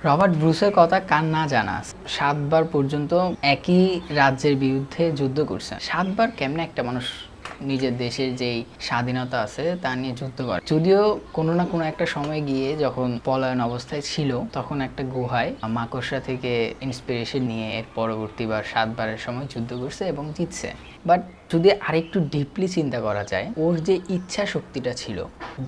Robert ব্রুসের কথা কার না জানা আছে? 7 বার পর্যন্ত একই রাজ্যের বিরুদ্ধে যুদ্ধ করছে। 7 বার কেমনে একটা মানুষ নিজের দেশের যেই স্বাধীনতা আছে তা নিয়ে যুদ্ধ করে? যদিও কোনো না কোনো একটা সময় গিয়ে যখন পলায়ন অবস্থায় ছিল তখন একটা গুহায় মাকড়সা থেকে ইন্সপিরেশন নিয়ে এর পরবর্তীবার 7 বারের সময় যুদ্ধ করছে এবং জিতছে। বাট যদি আরেকটু ডিপলি চিন্তা করা যায়, ওর যে ইচ্ছা শক্তিটা ছিল,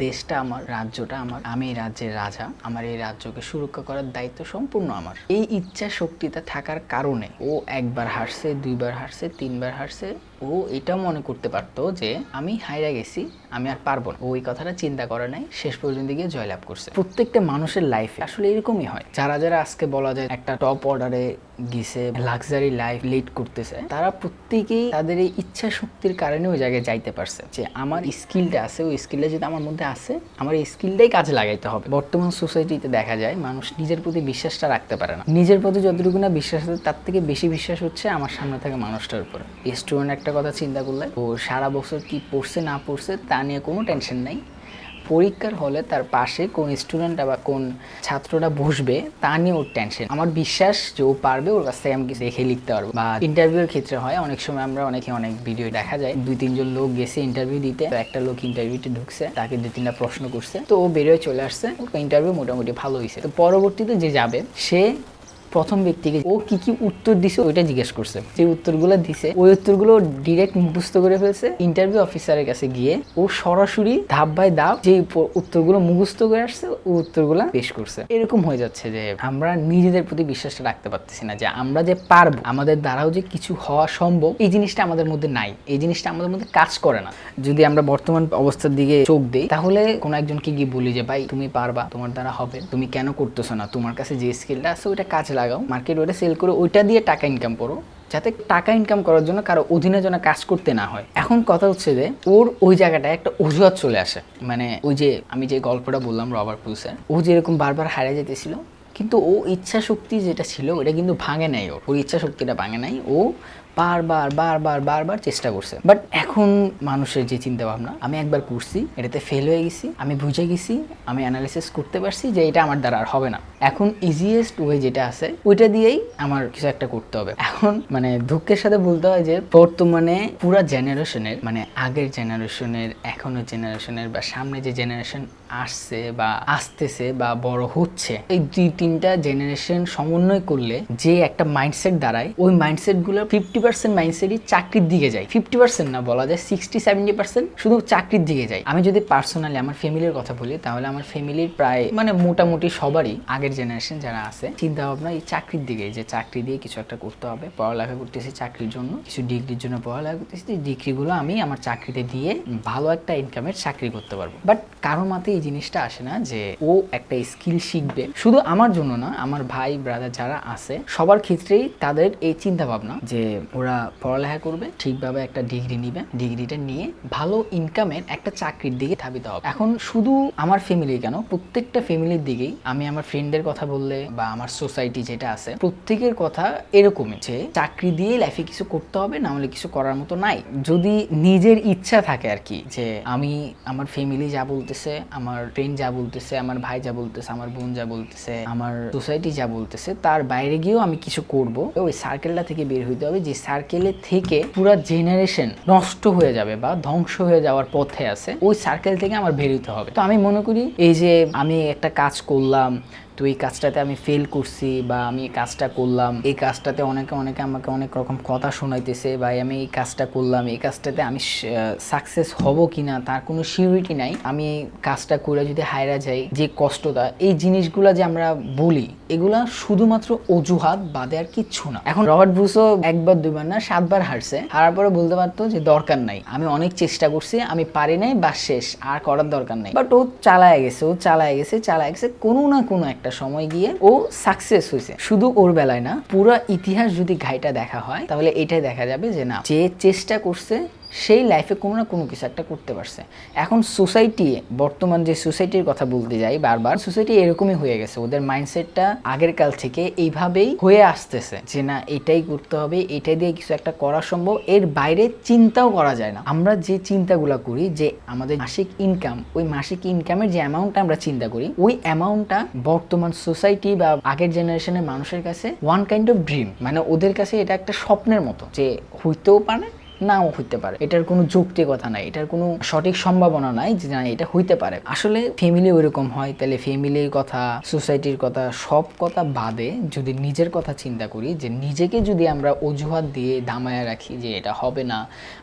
দেশটা আমার, রাজ্যটা আমার, আমি এই রাজ্যের রাজা, আমার এই রাজ্যকে সুরক্ষা করার দায়িত্ব সম্পূর্ণ আমার, এই ইচ্ছা শক্তিটা থাকার কারণে ও একবার হারছে, 2 বার হারছে, 3 বার হারছে। ও এটাও মনে করতে পারতো যে আমি হাইরা গেছি, আমি আর পারবো না। ও এই কথাটা চিন্তা করে নাই, শেষ পর্যন্ত গিয়ে জয়লাভ করছে। প্রত্যেকটা মানুষের লাইফে আসলে এরকমই হয়। যারা যারা আজকে বলা যায় একটা টপ অর্ডারে গিয়েছে, লাক্সারি লাইফ লিড করতেছে, তারা প্রত্যেকেই তাদের এই ইচ্ছা শক্তির কারণে ওই জায়গায় যাইতে পারছে। যে আমার স্কিলটা আছে, ওই স্কিলটা যদি আমার মধ্যে আছে, আমার এই স্কিলটাই কাজে লাগাইতে হবে। বর্তমান সোসাইটিতে দেখা যায় মানুষ নিজের প্রতি বিশ্বাসটা রাখতে পারে না। নিজের প্রতি যতটুকু না বিশ্বাস আছে তার থেকে বেশি বিশ্বাস হচ্ছে আমার সামনে থাকা মানুষটার উপর। স্টুডেন্ট একটা কথা চিন্তা করলে, ও সারা বছর কি পড়ছে না পড়ছে তা নিয়ে কোনো টেনশন নাই। পরীক্ষার হলে তার পাশে কোন স্টুডেন্ট বা কোন ছাত্রটা বসবে তা নিয়ে ওর টেনশন। আমার বিশ্বাস যে ও পারবে, ওর কাছ থেকে আমি কিছু দেখে লিখতে পারবো। বা ইন্টারভিউর ক্ষেত্রে হয় অনেক সময়, আমরা অনেক ভিডিও দেখা যায় 2-3 জন লোক গেছে ইন্টারভিউ দিতে, তো একটা লোক ইন্টারভিউতে ঢুকছে, তাকে 2-3টা প্রশ্ন করছে, তো ও বেরিয়ে চলে আসছে, ওর ইন্টারভিউ মোটামুটি ভালো হয়েছে। তো পরবর্তীতে যে যাবে সে প্রথম ব্যক্তিকে ও কি কি উত্তর দিছে ওইটা জিজ্ঞেস করছে। যে উত্তরগুলো দিছে ওই উত্তরগুলো ডিরেক্ট মুখস্থ করে ফেলছে। ইন্টারভিউ অফিসারের কাছে গিয়ে ও সরাসরি ধাপ বাই ধাপ যে উত্তরগুলো মুখস্থ করে আসছে ওই উত্তরগুলো পেশ করছে। এরকম হয়ে যাচ্ছে যে আমরা নিজেদের প্রতি বিশ্বাসটা রাখতে পারতেছি না যে আমরা যে পারবো, আমাদের দ্বারাও যে কিছু হওয়া সম্ভব, এই জিনিসটা আমাদের মধ্যে নাই, এই জিনিসটা আমাদের মধ্যে কাজ করে না। যদি আমরা বর্তমান অবস্থার দিকে চোখ দিই, তাহলে কোনো একজনকে গিয়ে বলি যে ভাই তুমি পারবা, তোমার দ্বারা হবে, তুমি কেন করতেছো না, তোমার কাছে যে স্কিলটা আছে ওইটা কাজে লাগাও, মার্কেট ওটা সেল করে ওইটা দিয়ে টাকা ইনকাম করো, যাতে টাকা ইনকাম করার জন্য কারো অধীনে যেন কাজ করতে না হয়। এখন কথা হচ্ছে যে ওর ওই জায়গাটায় একটা অজুহাত চলে আসে। মানে ওই যে আমি যে গল্পটা বললাম রবার্ট ব্রুসের, ও যেরকম বারবার হারিয়ে যেতেছিল, কিন্তু ও ইচ্ছা শক্তি যেটা ছিল ওটা কিন্তু ভাঙে নাই, ওর ইচ্ছা শক্তিটা ভাঙে নাই, ও বারবার চেষ্টা করছে। বাট এখন মানুষের যে চিন্তা ভাবনা, আমি একবার করছি, এটাতে ফেল হয়ে গেছি, আমি বুঝে গেছি, আমি অ্যানালাইসিস করতে পারছি যে এটা আমার দ্বারা আর হবে না, এখন ইজিয়েস্ট ওয়ে যেটা আছে ওইটা দিয়েই আমার কিছু একটা করতে হবে। এখন মানে দুঃখের সাথে বলতে হয় যে বর্তমানে পুরা জেনারেশনের, মানে আগের জেনারেশনের, এখনের জেনারেশনের বা সামনে যে জেনারেশন আসছে বা আসতেছে বা বড় হচ্ছে, এই 2-3টা জেনারেশন সমন্বয় করলে যে একটা মাইন্ডসেট দাঁড়ায়, ওই মাইন্ডসেটগুলো 50% মাইন্ডসেটই চাকরির দিকে যায়। 50% না, বলা যায় 60-70% শুধু চাকরির দিকে যায়। আমি যদি পার্সোনালি আমার ফ্যামিলির কথা বলি, তাহলে আমার ফ্যামিলির প্রায় মানে মোটামুটি সবারই আগের জেনারেশন যারা আছে চিন্তা ভাবনা এই চাকরির দিকে, যে চাকরি দিয়ে কিছু একটা করতে হবে, পড়ালেখা করতেছি চাকরির জন্য, কিছু ডিগ্রির জন্য পড়ালেখা করতেছি, ডিগ্রিগুলো আমি আমার চাকরিতে দিয়ে ভালো একটা ইনকামের চাকরি করতে পারবো। বাট কারো মাথায় এই জিনিসটা আসে না যে ও একটা স্কিল শিখবে। শুধু আমার জন্য না, আমার ভাই ব্রাদার যারা আছে সবার ক্ষেত্রেই তাদের এই চিন্তা ভাবনা যে ওরা পড়ালেখা করবে, ঠিকভাবে একটা ডিগ্রি নিবে, ডিগ্রিটা নিয়ে ভালো ইনকামের একটা চাকরির দিকে ধাবিত হবে। এখন শুধু আমার ফ্যামিলি কেন, প্রত্যেকটা ফ্যামিলির দিকেই, আমি আমার ফ্রেন্ডদের কথা বললে বা আমার সোসাইটি যেটা আছে প্রত্যেকের কথা এরকমই, যে চাকরি দিয়ে লাইফে কিছু করতে হবে, না হলে কিছু করার মতো নাই। যদি নিজের ইচ্ছা থাকে আর কি, যে আমি আমার ফ্যামিলি যা বলতেছে, আমার ফ্রেন্ড যা বলতেছে, আমার ভাই যা বলতেছে, আমার বোন যা বলতেছে, আমার সোসাইটি যা বলতেছে, তার বাইরে গিয়েও আমি কিছু করব, ওই সার্কেলটা থেকে বের হইতে হবে, যে সার্কেলের থেকে পুরো জেনারেশন নষ্ট হয়ে যাবে বা ধ্বংস হয়ে যাওয়ার পথে আছে, ওই সার্কেল থেকে আমার বের হইতে হবে। তো আমি মনে করি এই যে আমি একটা কাজ করলাম, তো এই কাজটাতে আমি ফেল করছি বা আমি কাজটা করলাম, এই কাজটাতে অনেকে আমাকে অনেক রকম কথা শোনাইতেছে, বা আমি এই কাজটা করলাম, এই কাজটাতে আমি সাকসেস হব কিনা তার কোনো সিউরিটি নাই, আমি এই কাজটা করে যদি হায়রা যাই, যে কষ্টটা, এই জিনিসগুলা যে আমরা বলি, এগুলা শুধুমাত্র অজুহাত বাদে আর কিচ্ছু না। এখন রবার্ট ব্রুসও 1বার 2বার না 7 বার হারছে, হারার পরে বলতে পারতো যে দরকার নাই, আমি অনেক চেষ্টা করছি, আমি পারি নাই, বা শেষ, আর করার দরকার নাই। বাট ও চালায় গেছে, কোনো না কোনো একটা সময় গিয়ে ও সাকসেস হয়েছে। শুধু ওর বেলায় না, পুরো ইতিহাস যদি ঘাইটা দেখা হয় তাহলে এটাই দেখা যাবে যে না, যে চেষ্টা করছে সেই লাইফে কোনো না কোনো কিছু একটা করতে পারছে। এখন সোসাইটি, বর্তমান যে সোসাইটির কথা বলতে যাই বারবার, সোসাইটি এরকমই হয়ে গেছে, ওদের মাইন্ডসেটটা আগের কাল থেকে এইভাবেই হয়ে আসতেছে যে না এটাই করতে হবে, এটাই দিয়ে কিছু একটা করা সম্ভব, এর বাইরে চিন্তাও করা যায় না। আমরা যে চিন্তাগুলো করি, যে আমাদের মাসিক ইনকাম, ওই মাসিক ইনকামের যে অ্যামাউন্টটা আমরা চিন্তা করি, ওই অ্যামাউন্টটা বর্তমান সোসাইটি বা আগের জেনারেশনের মানুষের কাছে ওয়ান কাইন্ড অফ ড্রিম, মানে ওদের কাছে এটা একটা স্বপ্নের মতো, যে হইতেও পারে নাও হইতে পারে, এটার কোনো যৌক্তিকতা নাই, এটার কোনো সঠিক সম্ভাবনা নাই যে না এটা হইতে পারে। আসলে ফ্যামিলি ওইরকম হয়, তাহলে ফ্যামিলির কথা, সোসাইটির কথা, সব কথা বাদে যদি নিজের কথা চিন্তা করি, যে নিজেকে যদি আমরা অজুহাত দিয়ে দামায় রাখি যে এটা হবে না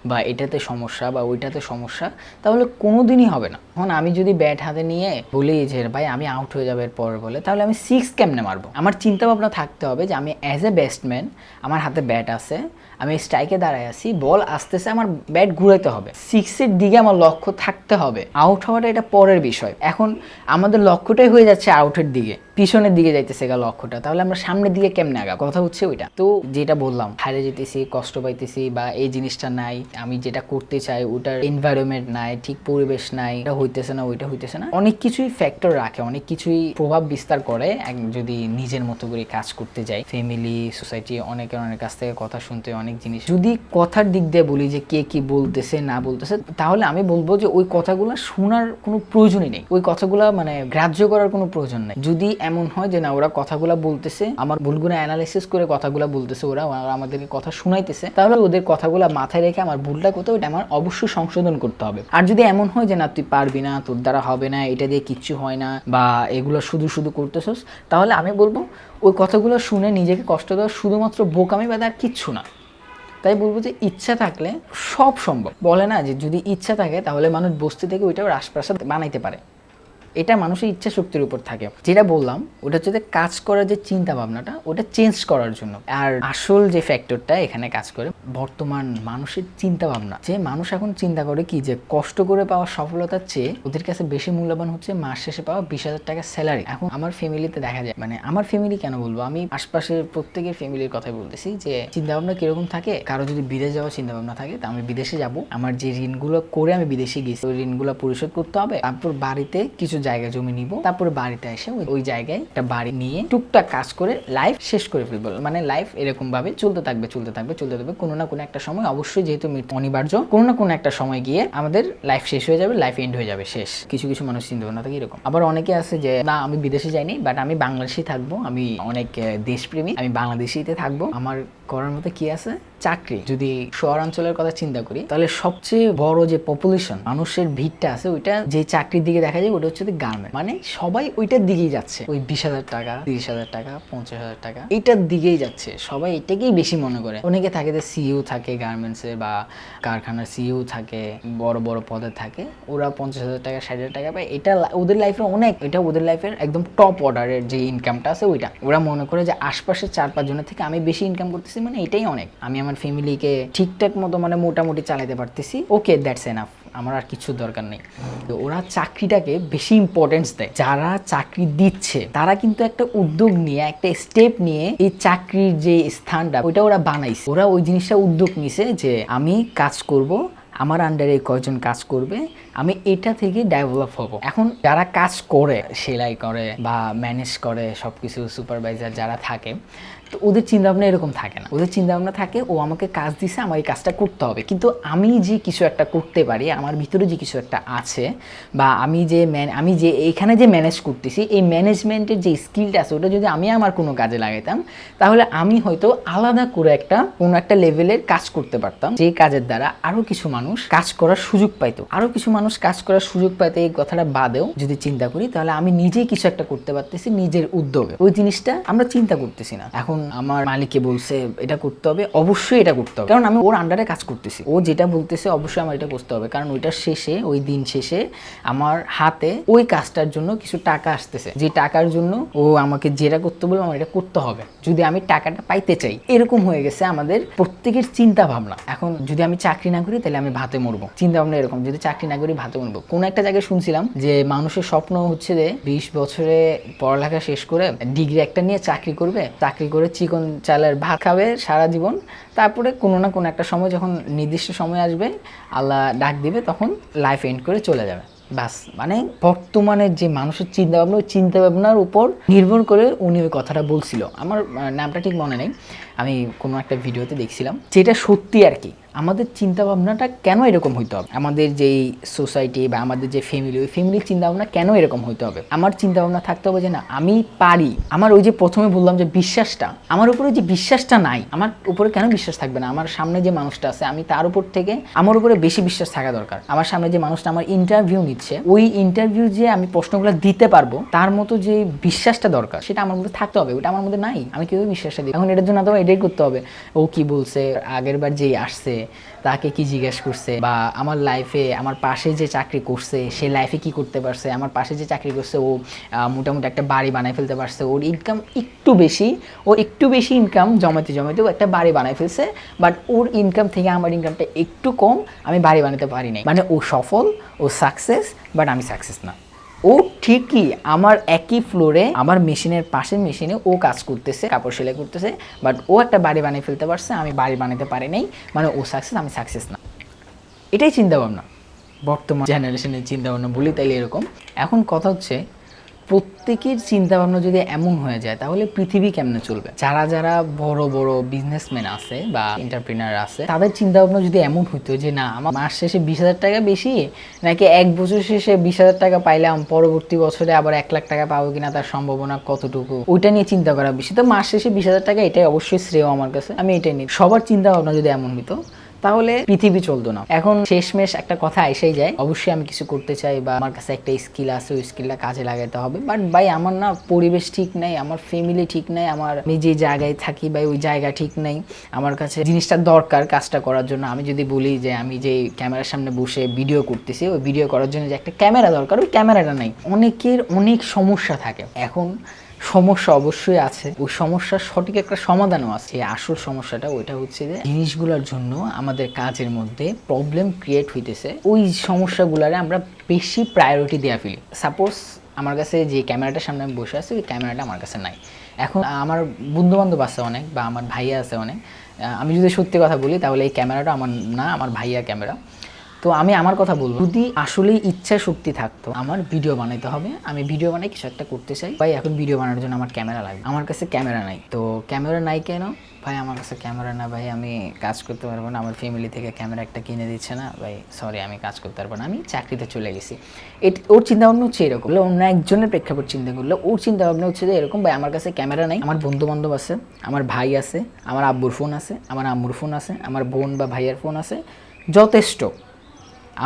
বা এটাতে সমস্যা বা ওইটাতে সমস্যা, তাহলে কোনো দিনই হবে না। এখন আমি যদি ব্যাট হাতে নিয়ে বলি যে ভাই আমি আউট হয়ে যাবে এরপর বলে, তাহলে আমি 6 কেমনে মারবো? আমার চিন্তা ভাবনা থাকতে হবে যে আমি অ্যাজ এ ব্যাটসম্যান, আমার হাতে ব্যাট আছে, আমি স্ট্রাইকে দাঁড়ায় আছি, বল আসতেছে, আমার ব্যাট ঘুরাইতে হবে, 6-এর দিকে আমার লক্ষ্য থাকতে হবে। আউট হওয়াটা এটা পরের বিষয়। এখন আমাদের লক্ষ্যটাই হয়ে যাচ্ছে আউটের দিকে, পিছনের দিকে যাইতেছে গা লক্ষ্যটা, তাহলে আমরা সামনের দিকে কেমনে আগা? কথা হচ্ছে ওইটা। তো যেটা বললাম, হারিয়ে যেতেছি, কষ্ট পাইতেছি, বা এই জিনিসটা নাই, আমি যেটা করতে চাই ওটার এনভায়রনমেন্ট নাই, ঠিক পরিবেশ নাই, এটা হইতেছে না, ওইটা হইতেছে না, অনেক কিছুই ফ্যাক্টর রাখে, অনেক কিছুই প্রভাব বিস্তার করে যদি নিজের মতো করে কাজ করতে যাই। ফ্যামিলি, সোসাইটি, অনেকের অনেক কাছ থেকে কথা শুনতে, অনেক জিনিস। যদি কথার দিক দিয়ে বলি যে কে কি বলতেছে না বলতেছে, তাহলে আমি বলবো যে ওই কথাগুলো শোনার কোনো প্রয়োজনই নেই, ওই কথাগুলো মানে গ্রাহ্য করার কোনো প্রয়োজন নেই। যদি এমন হয় যে না ওরা কথাগুলো বলতেছে, আমার ভুলগুলো অ্যানালাইসিস করে কথাগুলো বলতেছে, ওরা আমাদেরকে কথা শুনাইতেছে, তাহলে ওদের কথাগুলো মাথায় রেখে আমার ভুলটা কোথাও ওটা আমার অবশ্যই সংশোধন করতে হবে। আর যদি এমন হয় যে না তুই পারবি না, তোর দ্বারা হবে না, এটা দিয়ে কিচ্ছু হয় না, বা এগুলো শুধু শুধু করতেছস, তাহলে আমি বলবো ওই কথাগুলো শুনে নিজেকে কষ্ট দেওয়া শুধুমাত্র বোকামি বাদে আর কিচ্ছু না। তাই বলবো যে ইচ্ছা থাকলে সব সম্ভব। বলে না যে যদি ইচ্ছা থাকে তাহলে মানুষ বস্তি থেকে ওইটাও রাজপ্রাসাদ বানাইতে পারে। এটা মানুষের ইচ্ছা শক্তির উপর থাকে। যেটা বললাম ওটা হচ্ছে কাজ করার যে চিন্তা ভাবনাটা, ওটা চেঞ্জ করার জন্য। আর আসল যে ফ্যাক্টরটা এখানে কাজ করে বর্তমান মানুষের চিন্তা ভাবনা, যে মানুষ এখন চিন্তা করে কি যে কষ্ট করে পাওয়া সফলতার চেয়ে ওদের কাছে বেশি মূল্যবান হচ্ছে মাস শেষে পাওয়া 20,000 টাকা স্যালারি। এখন আমার ফ্যামিলিতে দেখা যায়, মানে আমার ফ্যামিলি কেন বলবো, আমি আশপাশের প্রত্যেকের ফ্যামিলির কথাই বলতেছি, যে চিন্তা ভাবনা কিরকম থাকে। কারো যদি বিদেশ যাওয়ার চিন্তা ভাবনা থাকে, তা আমি বিদেশে যাব, আমার যে ঋণগুলো করে আমি বিদেশে গেছি ওই ঋণগুলো পরিশোধ করতে হবে, তারপর বাড়িতে কিছু জায়গা জমি নিব, তারপরে বাড়িতে এসে ওই জায়গায় একটা বাড়ি নিয়ে টুকটাক কাজ করে লাইফ শেষ করে ফেলবো। মানে লাইফ এরকম ভাবে চলতে থাকবে, কোনো না কোনো একটা সময়, অবশ্যই যেহেতু মৃত্যু অনিবার্য, কোনো না কোনো একটা সময় গিয়ে আমাদের লাইফ শেষ হয়ে যাবে, লাইফ এন্ড হয়ে যাবে, শেষ। কিছু কিছু মানুষ চিন্তা ভাবনা থাকে এরকম। আবার অনেকে আছে যে না আমি বিদেশে যাইনি, বাট আমি বাংলাদেশেই থাকবো, আমি অনেক দেশপ্রেমী, আমি বাংলাদেশেইতে থাকবো, আমার করার মতো কি আছে, চাকরি। যদি শহরাঞ্চলের কথা চিন্তা করি, তাহলে সবচেয়ে বড় যে পপুলেশন, মানুষের ভিড়টা আছে, ওইটা যে চাকরির দিকে দেখা যায় ওটা হচ্ছে গার্মেন্ট। মানে সবাই ওইটার দিকেই যাচ্ছে, ওই 20,000 টাকা, 30,000 টাকা, 50,000 টাকা, এইটার দিকেই যাচ্ছে, সবাই এটাকেই বেশি মনে করে। অনেকে থাকে যে সিইও থাকে গার্মেন্টসের বা কারখানার সিইও থাকে, বড় বড় পদে থাকে, ওরা 50,000 টাকা, 60,000 টাকা পায়। এটা ওদের লাইফের অনেক, এটা ওদের লাইফের একদম টপ অর্ডারের যে ইনকামটা আছে ওইটা। ওরা মনে করে যে আশপাশের 4-5 জনের থেকে আমি বেশি ইনকাম করতেছি, মানে এটাই অনেক, আমি আমার ফ্যামিলিকে ঠিকঠাক মতো মানে মোটামুটি চালাতে পারতেছি, ওকে দ্যাটস এনাফ, আমার আর কিছু দরকার নেই। তো ওরা চাকরিটাকে বেশি ইম্পর্টেন্স দেয়। যারা চাকরি দিচ্ছে তারা কিন্তু একটা উদ্যোগ নিয়ে, একটা স্টেপ নিয়ে এই চাকরির যে স্থানটা ওইটা ওরা বানাইছে, ওরা ওই জিনিসটা উদ্যোগ নিছে যে আমি কাজ করব, আমার আন্ডারে কয়জন কাজ করবে, আমি এটা থেকে ডেভেলপ হব। এখন যারা কাজ করে, সেলাই করে বা ম্যানেজ করে সবকিছু, সুপারভাইজার যারা থাকে, তো ওদের চিন্তাভাবনা এরকম থাকে না। ওদের চিন্তাভাবনা থাকে ও আমাকে কাজ দিছে, আমার এই কাজটা করতে হবে। কিন্তু আমি যে কিছু একটা করতে পারি, আমার ভিতরে যে কিছু একটা আছে, বা আমি যে এইখানে যে ম্যানেজ করতেছি, এই ম্যানেজমেন্টের যে স্কিলটা আছে, ওটা যদি আমি আমার কোনো কাজে লাগাইতাম, তাহলে আমি হয়তো আলাদা করে কোনো একটা লেভেলের কাজ করতে পারতাম, যে কাজের দ্বারা আরো কিছু মানুষ কাজ করার সুযোগ পাইতো। আরো কিছু মানুষ কাজ করার সুযোগ পাইতো, এই কথাটা বাদেও যদি চিন্তা করি, তাহলে আমি নিজেই কিছু একটা করতে পারতেছি নিজের উদ্যোগে। ওই জিনিসটা আমরা চিন্তা করতেছি না। এখন আমার মালিককে বলছে এটা করতে হবে, অবশ্যই এটা করতে হবে, কারণ আমি ওর আন্ডারে কাজ করতেছি, ও যেটা বলতেছে অবশ্যই আমার এটা করতে হবে, কারণ ওইটার শেষে, ওই দিন শেষে আমার হাতে ওই কাজটার জন্য কিছু টাকা আসতেছে, যে টাকার জন্য ও আমাকে যেটা করতে বলবে আমার এটা করতে হবে, যদি আমি টাকাটা পাইতে চাই। এরকম হয়ে গেছে আমাদের প্রত্যেকের চিন্তা ভাবনা। এখন যদি আমি চাকরি না করি তাহলে আমি ভাতে মরবো, চিন্তা ভাবনা এরকম। যদি চাকরি না করি ভাতে বলবো। কোন একটা জায়গায় শুনছিলাম যে মানুষের স্বপ্ন হচ্ছে যে 20 বছরে পড়ালেখা শেষ করে ডিগ্রি একটা নিয়ে চাকরি করবে, চাকরি করে চিকন চালের ভাত খাবে সারা জীবন, তারপরে কোনো না কোনো একটা সময় যখন নির্দিষ্ট সময় আসবে আল্লাহ ডাক দিবে তখন লাইফ এন্ড করে চলে যাবে। বাস, মানে বর্তমানে যে মানুষের চিন্তাভাবনা, ওই চিন্তাভাবনার উপর নির্ভর করে উনি ওই কথাটা বলছিল। আমার নামটা ঠিক মনে নেই, আমি কোনো একটা ভিডিওতে দেখছিলাম, যেটা সত্যি আর কি। আমাদের চিন্তাভাবনাটা কেন এরকম হইতে হবে, আমাদের যেই সোসাইটি বা আমাদের যে ফ্যামিলি, ওই ফ্যামিলির চিন্তাভাবনা কেন এরকম হইতে হবে? আমার চিন্তাভাবনা থাকতে হবে যে না আমি পারি। আমার ওই যে প্রথমে বললাম যে বিশ্বাসটা, আমার উপরে যে বিশ্বাসটা নাই, আমার উপরে কেন বিশ্বাস থাকবে না? আমার সামনে যে মানুষটা আছে আমি তার উপর থেকে আমার উপরে বেশি বিশ্বাস থাকা দরকার। আমার সামনে যে মানুষটা আমার ইন্টারভিউ নিচ্ছে, ওই ইন্টারভিউ যে আমি প্রশ্নগুলো দিতে পারবো তার মতো যে বিশ্বাসটা দরকার সেটা আমার মধ্যে থাকতে হবে। ওটা আমার মধ্যে নাই, আমি কীভাবে বিশ্বাসটা দিই? এখন এটার জন্য তো এটাই করতে হবে, ও কি বলছে, আগের বার যেই আসছে তাকে কি জিজ্ঞেস করছে, বা আমার লাইফে আমার পাশে যে চাকরি করছে সে লাইফে কি করতে পারছে, আমার পাশে যে চাকরি করছে ও মোটামুটি একটা বাড়ি বানায় ফেলতে পারছে, ওর ইনকাম একটু বেশি, ও একটু বেশি ইনকাম জমাতে জমাতে ও একটা বাড়ি বানায় ফেলছে, বাট ওর ইনকাম থেকে আমার ইনকামটা একটু কম, আমি বাড়ি বানাতে পারি নাই। মানে ও সফল, ও সাকসেস, বাট আমি সাকসেস না। ও ঠিকই আমার একই ফ্লোরে, আমার মেশিনের পাশের মেশিনে ও কাজ করতেছে, কাপড় সেলাই করতেছে, বাট ও একটা বাড়ি বানিয়ে ফেলতে পারছে, আমি বাড়ি বানাতে পারি নাই। মানে ও সাকসেস, আমি সাকসেস না। এটাই চিন্তাভাবনা, বর্তমান জেনারেশনের চিন্তাভাবনা বলি তাইলে এরকম। এখন কথা হচ্ছে প্রত্যেকের চিন্তাভাবনা যদি এমন হয়ে যায় তাহলে পৃথিবী কেমনে চলবে? যারা যারা বড় বড় বিজনেসম্যান আছে বা এন্টারপ্রেনার আছে, তাদের চিন্তাভাবনা যদি এমন হইতো যে না আমার মাস শেষে 20,000 টাকা বেশি, নাকি 1 বছর শেষে 20,000 টাকা পাইলাম, পরবর্তী বছরে আবার 1 লাখ টাকা পাবো কিনা তার সম্ভাবনা কতটুকু, ওইটা নিয়ে চিন্তা করা বেশি। তো মাস শেষে 20,000 টাকা, এটাই অবশ্যই শ্রেয় আমার কাছে, আমি এটাই নিই। সবার চিন্তাভাবনা যদি এমন হইতো তাহলে পৃথিবী চলতো না। এখন শেষমেশ একটা কথা এসেই যায়, অবশ্যই আমি কিছু করতে চাই বা আমার কাছে একটা স্কিল আছে, ওই স্কিলটা কাজে লাগাতে হবে, বাট ভাই আমার না পরিবেশ ঠিক নাই, আমার ফ্যামিলি ঠিক নাই, আমি যে জায়গায় থাকি ভাই ওই জায়গা ঠিক নাই, আমার কাছে জিনিসটা দরকার কাজটা করার জন্য। আমি যদি বলি যে আমি যে ক্যামেরার সামনে বসে ভিডিও করতেছি, ওই ভিডিও করার জন্য যে একটা ক্যামেরা দরকার, ওই ক্যামেরাটা নাই। অনেকের অনেক সমস্যা থাকে। এখন সমস্যা অবশ্যই আছে, ওই সমস্যার সঠিক একটা সমাধানও আছে। আসল সমস্যাটা ওইটা হচ্ছে যে জিনিসগুলোর জন্য আমাদের কাজের মধ্যে প্রবলেম ক্রিয়েট হইতেছে, ওই সমস্যাগুলারে আমরা বেশি প্রায়োরিটি দেওয়া ফেলি। সাপোজ আমার কাছে যে ক্যামেরাটার সামনে আমি বসে আছি, ওই ক্যামেরাটা আমার কাছে নাই। এখন আমার বন্ধু বান্ধব আছে অনেক, বা আমার ভাইয়া আছে অনেক। আমি যদি সত্যি কথা বলি তাহলে এই ক্যামেরাটা আমার না, আমার ভাইয়া ক্যামেরা। তো আমি আমার কথা বলবো, যদি আসলেই ইচ্ছা শক্তি থাকতো আমার ভিডিও বানাইতে হবে, আমি ভিডিও বানাই কিছু একটা করতে চাই ভাই, এখন ভিডিও বানানোর জন্য আমার ক্যামেরা লাগবে। আমার কাছে ক্যামেরা নাই। তো ক্যামেরা নাই কেন ভাই? আমার কাছে ক্যামেরা না ভাই, আমি কাজ করতে পারবো না, আমার ফ্যামিলি থেকে ক্যামেরা একটা কিনে দিচ্ছে না ভাই, সরি আমি কাজ করতে পারবো না, আমি চাকরিতে চলে গেছি। ওর চিন্তাভাবনা হচ্ছে এরকম। অন্য একজনের প্রেক্ষাপট চিন্তা করলে ওর চিন্তাভাবনা হচ্ছে যে এরকম, ভাই আমার কাছে ক্যামেরা নাই, আমার বন্ধু বান্ধব আছে, আমার ভাই আছে, আমার আব্বুর ফোন আছে, আমার আম্মুর ফোন আছে, আমার বোন বা ভাইয়ের ফোন আছে, যথেষ্ট।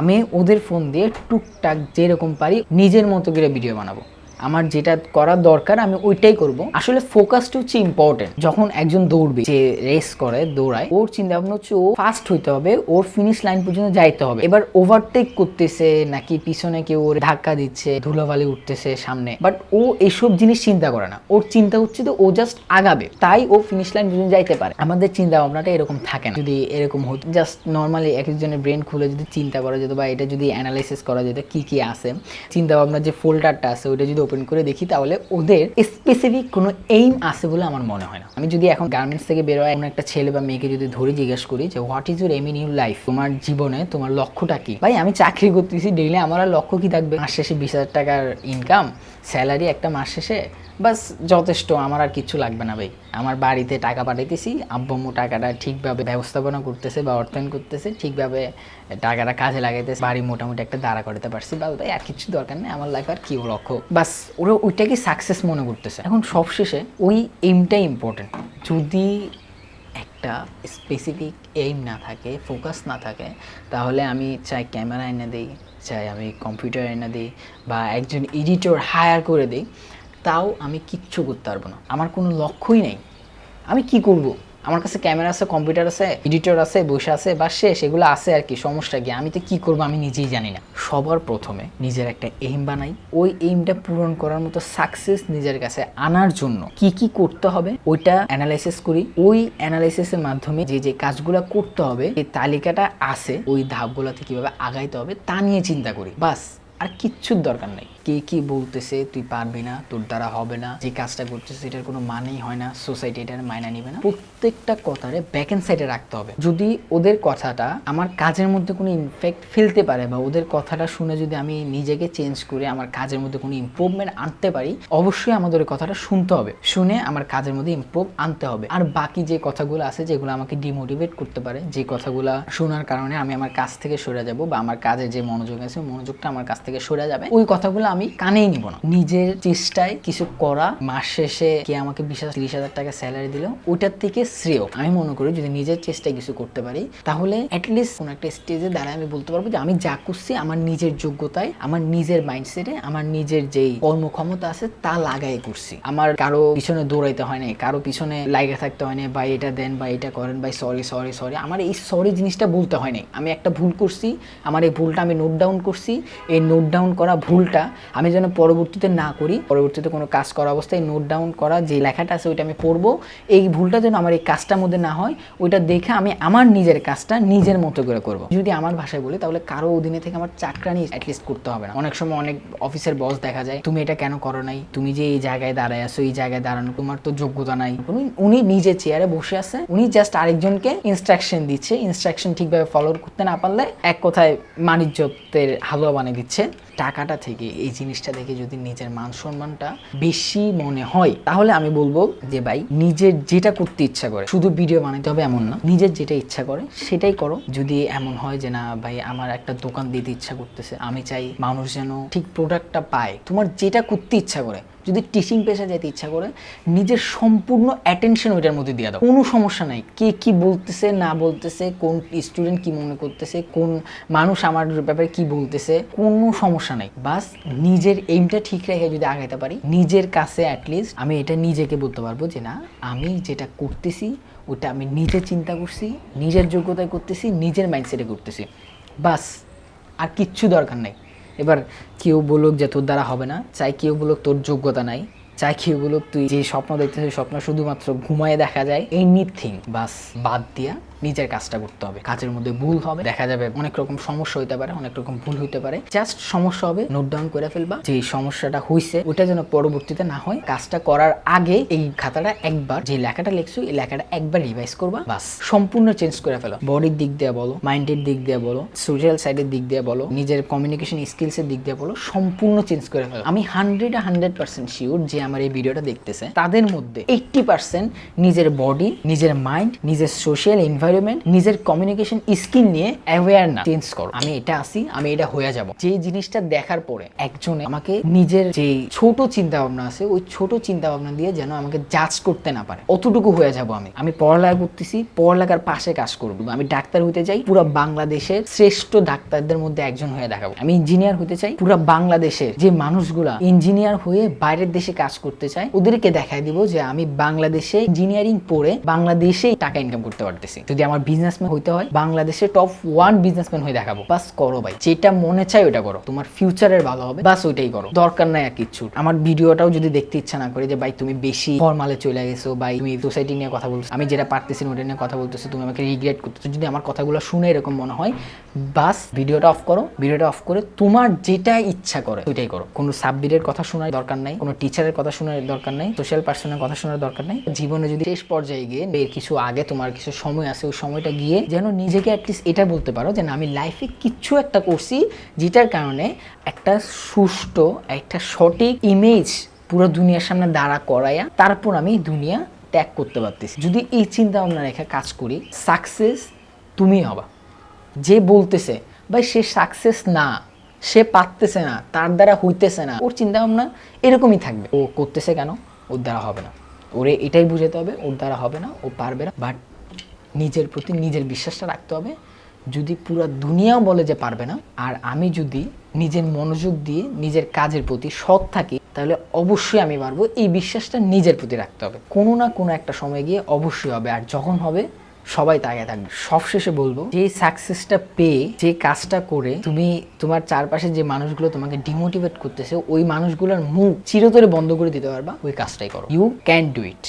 আমি ওদের ফোন দিয়ে টুকটাক যেরকম পারি নিজের মতো করে ভিডিও বানাবো। আমার যেটা করার দরকার আমি ওইটাই করব। আসলে ফোকাসটা হচ্ছে ইম্পর্টেন্ট। যখন একজন দৌড়বে, যে রেস করে দৌড়ায়, ওর চিন্তা ভাবনা হচ্ছে ও ফাস্ট হইতে হবে, ওর ফিনিশ লাইন পর্যন্ত যাইতে হবে। এবার ওভারটেক করতেছে নাকি পিছনে কেউ ওর ধাক্কা দিচ্ছে, ধুলোবালি উঠতেছে সামনে, বাট ও এইসব জিনিস চিন্তা করে না। ওর চিন্তা হচ্ছে যে ও জাস্ট আগাবে, তাই ও ফিনিশ লাইন পর্যন্ত যাইতে পারে। আমাদের চিন্তা ভাবনাটা এরকম থাকে না। যদি এরকম হতো, জাস্ট নর্মালি এক একজনের ব্রেন খুলে যদি চিন্তা করা যেত বা এটা যদি অ্যানালাইসিস করা যেত কি কি আছে চিন্তা ভাবনার যে ফোল্ডারটা আছে ওইটা যদি ওপেন করে দেখি, তাহলে ওদের স্পেসিফিক কোনো এইম আছে বলে আমার মনে হয় না। আমি যদি এখন গার্মেন্টস থেকে বেরোয় এমন একটা ছেলে বা মেয়েকে যদি ধরে জিজ্ঞেস করি যে what is your aim in your life, তোমার জীবনে তোমার লক্ষ্যটা কি? ভাই আমি চাকরি করতেছি ডেইলি, আমার আর লক্ষ্য কি থাকবে? মাস শেষে 20,000 টাকার ইনকাম, স্যালারি একটা মাস শেষে, বাস যথেষ্ট, আমার আর কিচ্ছু লাগবে না ভাই। আমার বাড়িতে টাকা পাঠাইতেছি, আব্বু আম্মু টাকাটা ঠিকভাবে ব্যবস্থাপনা করতেছে বা অর্থায়ন করতেছে, ঠিকভাবে টাকাটা কাজে লাগাইতেছে, বাড়ি মোটামুটি একটা দাঁড়া করতে পারছি, বাস ভাই আর কিছু দরকার নেই আমার লাইফ আর কি লক্ষ্য, বাস ওরা ওইটাকে সাকসেস মনে করতেছে। এখন সবশেষে ওই এইমটাই ইম্পর্টেন্ট। যদি একটা স্পেসিফিক এইম না থাকে, ফোকাস না থাকে, তাহলে আমি চাই ক্যামেরা এনে দিই, চাই আমি কম্পিউটার এনে দিই বা একজন এডিটর হায়ার করে দিই, তাও আমি কিচ্ছু করতে পারবো না। আমার কোনো লক্ষ্যই নেই, আমি কি করব? আমার কাছে ক্যামেরা আছে, কম্পিউটার আছে, এডিটর আছে, বসে আছে, বা শেষ, এগুলো আছে আর কি, সমস্যা কি? আমি তো কি করবো আমি নিজেই জানি না। সবার প্রথমে নিজের একটা এইম বানাই, ওই এইমটা পূরণ করার মতো সাকসেস নিজের কাছে আনার জন্য কি কি করতে হবে ওইটা অ্যানালাইসিস করি। ওই অ্যানালাইসিসের মাধ্যমে যে যে কাজগুলো করতে হবে, এই তালিকাটা আছে, ওই ধাপগুলোতে কিভাবে আগাইতে হবে তা নিয়ে চিন্তা করি, বাস। আর কিচ্ছুর দরকার নাই কে কি বলতেছে তুই পারবি না, তোর দ্বারা হবে না, যে কাজটা করতেছে এটার কোনো মানেই হয় না, সোসাইটি এটার মাইনা নিবে না, প্রত্যেকটা কথারে ব্যাক এন্ড সাইডে রাখতে হবে। যদি ওদের কথাটা আমার কাজের মধ্যে কোনো ইমপ্যাক্ট ফেলতে পারে, বা ওদের কথাটা শুনে যদি আমি নিজেকে চেঞ্জ করে আমার কাজের মধ্যে কোনো ইমপ্রুভমেন্ট আনতে পারি, অবশ্যই আমাদের ওই কথাটা শুনতে হবে, শুনে আমার কাজের মধ্যে ইমপ্রুভ আনতে হবে। আর বাকি যে কথাগুলো আছে যেগুলো আমাকে ডিমোটিভেট করতে পারে, যে কথাগুলো শোনার কারণে আমি আমার কাজ থেকে সরে যাব, বা আমার কাজের যে মনোযোগ আছে মনোযোগটা আমার কাছ থেকে সরে যাবে, ওই কথাগুলো আমি কানেই নিব না। নিজের চেষ্টায় কিছু করা, মাস শেষে কে আমাকে 20,000-30,000 টাকা স্যালারি দিল, ওইটার থেকে শ্রেয় আমি মনে করি যদি নিজের চেষ্টায় কিছু করতে পারি, তাহলে অ্যাটলিস্ট কোনো একটা স্টেজে দাঁড়ায় আমি বলতে পারবো যে আমি যা করছি আমার নিজের যোগ্যতায়, আমার নিজের মাইন্ডসেটে, আমার নিজের যেই কর্মক্ষমতা আছে তা লাগাই করছি। আমার কারো পিছনে দৌড়াইতে হয় না, কারো পিছনে লাগে থাকতে হয় না, বা এটা দেন বা এটা করেন, ভাই সরি সরি সরি, আমার এই সরি জিনিসটা বলতে হয় নাই। আমি একটা ভুল করছি, আমার এই ভুলটা আমি নোট ডাউন করছি, এই নোট ডাউন করা ভুলটা আমি যেন পরবর্তীতে না করি, পরবর্তীতে কোনো কাজ করা অবস্থায় নোট ডাউন করা যে লেখাটা আছে ওইটা আমি পড়বো, এই ভুলটা যেন আমার এই কাজটার মধ্যে না হয়, ওইটা দেখে আমি আমার নিজের কাজটা নিজের মতো করে করবো। যদি আমার ভাষায় বলি তাহলে কারো অধীনে থেকে আমার চাকরানি অ্যাটলিস্ট করতে হবে না। অনেক সময় অনেক অফিসের বস দেখা যায়, তুমি এটা কেন করো নাই, তুমি যে এই জায়গায় দাঁড়ায় আছো, এই জায়গায় দাঁড়ানো তোমার তো যোগ্যতা নাই। উনি নিজে চেয়ারে বসে আছে, উনি জাস্ট আরেকজনকে ইনস্ট্রাকশন দিচ্ছে, ইনস্ট্রাকশন ঠিকভাবে ফলো করতে না পারলে এক কথায় মানিজ্যতের হালুয়া বানিয়ে দিচ্ছে। টাকাটা থেকে এই জিনিসটা দেখে যদি নিজের মান সম্মানটা বেশি মনে হয়, তাহলে আমি বলবো যে ভাই নিজের যেটা করতে ইচ্ছা করে, শুধু ভিডিও বানাতে হবে এমন না, নিজের যেটা ইচ্ছা করে সেটাই করো। যদি এমন হয় যে না ভাই আমার একটা দোকান দিতে ইচ্ছা করতেছে, আমি চাই মানুষ যেন ঠিক প্রোডাক্টটা পায়, তোমার যেটা করতে ইচ্ছা করে, যদি টিচিং পেশা যেতে ইচ্ছা করে, নিজের সম্পূর্ণ অ্যাটেনশন ওইটার মধ্যে দিয়ে দাও, কোনো সমস্যা নাই কে কি বলতেছে না বলতেছে, কোন স্টুডেন্ট কি মনে করতেছে, কোন মানুষ আমার ব্যাপারে কি বলতেছে, কোনো সমস্যা নাই। বাস নিজের এইমটা ঠিক রেখে যদি আগাইতে পারি, নিজের কাছে অ্যাটলিস্ট আমি এটা নিজেকে বলতে পারবো যে না আমি যেটা করতেছি ওটা আমি নিজে চিন্তা করছি, নিজের যোগ্যতায় করতেছি, নিজের মাইন্ডসেটে করতেছি, বাস। আর কিচ্ছু দরকার নেই। এবার কেউ বলুক যে তোর দ্বারা হবে না, চাই কেউ বলুক তোর যোগ্যতা নাই, চাই কেউ বলুক তুই যে স্বপ্ন দেখতেছিস স্বপ্ন শুধুমাত্র ঘুমায় দেখা যায়, এনিথিং বাস বাদ দিয়া নিজের কাজটা করতে হবে। কাজের মধ্যে ভুল হবে, দেখা যাবে অনেক রকম সমস্যা হইতে পারে, অনেক রকম ভুল হইতে পারে, জাস্ট সমস্যা হবে নোট ডাউন করে ফেলবা, যে সমস্যাটা হইছে ওটা যেন পরবর্তীতে না হয়। কাজটা করার আগে এই খাতাটা একবার, যে লেখাটা লিখছো এই লেখাটা একবার রিভাইজ করবা, বাস সম্পূর্ণ চেঞ্জ করে ফেলো। বডির দিক দিয়ে বলো, মাইন্ডের দিক দিয়ে বলো, সোশ্যাল সাইডের দিক দিয়ে বলো, নিজের কমিউনিকেশন স্কিলসের দিক দিয়ে বলো, সম্পূর্ণ চেঞ্জ করে ফেলো। আমি 100% শিওর যে আমার এই ভিডিওটা দেখতেছে তাদের মধ্যে 80% নিজের বডি, নিজের মাইন্ড, নিজের সোশ্যাল এনভায়রনমেন্ট, নিজের কমিউনিকেশন স্কিল নিয়ে অ্যাওয়্যার না। চেঞ্জ করো, আমি এটা আসি, আমি এটা হয়ে যাব। যে জিনিসটা দেখার পরে একজনে আমাকে নিজের যে ছোট চিন্তা ভাবনা আছে ওই ছোট চিন্তা ভাবনা দিয়ে যেন আমাকে জাজ করতে না পারে, অতটুকু হয়ে যাব। আমি পড়ালেখা করতেছি, পড়ালেখার পাশে কাজ করব। আমি ডাক্তার হইতে চাই, পুরো বাংলাদেশের শ্রেষ্ঠ ডাক্তারদের মধ্যে একজন হয়ে দেখাবো। আমি ইঞ্জিনিয়ার হইতে চাই, পুরো বাংলাদেশের যে মানুষগুলা ইঞ্জিনিয়ার হয়ে বাইরের দেশে কাজ করতে চায় ওদেরকে দেখায় দিব যে আমি বাংলাদেশে ইঞ্জিনিয়ারিং পড়ে বাংলাদেশেই টাকা ইনকাম করতে পারতেছি। যদি আমার বিজনেসম্যান হইতে হয় বাংলাদেশে টপ 1 বিজনেসম্যান হয়ে দেখাবো। বাস করো ভাই, যেটা মনে চাই ওটা করো, তোমার ফিউচারের ভালো হবে, বাস ওইটাই করো। দরকার নাই আর কিচ্ছু। আমার ভিডিওটাও যদি দেখতে ইচ্ছা না করে যে ভাই তুমি বেশি ফর্মালে চলে গেছো, ভাই তুমি সোসাইটি নিয়ে কথা বলছো, আমি যেটা পারতেছি ওটা নিয়ে কথা বলতেছো, তুমি আমাকে রিগ্রেট করতেছো, যদি আমার কথাগুলো শুনে এরকম মনে হয়, বাস ভিডিওটা অফ করো। ভিডিওটা অফ করে তোমার যেটা ইচ্ছা করে ওইটাই করো। কোনো সাবজেক্টের কথা শোনার দরকার নাই, কোনো টিচারের কথা শোনার দরকার নাই, সোশ্যাল পার্সনের কথা শোনার দরকার নাই। জীবনে যদি শেষ পর্যায়ে গিয়ে এর কিছু আগে তোমার কিছু সময় আছে, ওই সময়টা গিয়ে যেন নিজেকে অ্যাটলিস্ট এটা বলতে পারো যে না আমি লাইফে কিছু একটা করছি যেটার কারণে একটা সুষ্ঠু, একটা সঠিক ইমেজ পুরো দুনিয়ার সামনে দাঁড়া করাইয়া তারপর আমি দুনিয়া ত্যাগ করতে পারতেছি। যদি এই চিন্তা ভাবনা রেখে কাজ করি, সাকসেস তুমি হবা। যে বলতেছে ভাই সে সাকসেস না, সে পারতেছে না, তার দ্বারা হইতেছে না, ওর চিন্তা ভাবনা এরকমই থাকবে। ও করতেছে কেন, ওর দ্বারা হবে না, ওরে এটাই বুঝাতে হবে ওর দ্বারা হবে না, ও পারবে না। বাট নিজের প্রতি নিজের বিশ্বাসটা রাখতে হবে। যদি পুরো দুনিয়াও বলে যে পারবে না, আর আমি যদি নিজের মনোযোগ দিয়ে নিজের কাজের প্রতি সৎ থাকি, তাহলে অবশ্যই আমি পারবো, এই বিশ্বাসটা নিজের প্রতি রাখতে হবে। কোনো না কোনো একটা সময় গিয়ে অবশ্যই হবে, আর যখন হবে সবাই তাকিয়ে থাকবে। সবশেষে বলবো, যে সাকসেসটা পেয়ে, যে কাজটা করে তুমি তোমার চারপাশে যে মানুষগুলো তোমাকে ডিমোটিভেট করতেছে, ওই মানুষগুলোর মুখ চিরতরে বন্ধ করে দিতে পারবা, ওই কাজটাই করো। You can do it.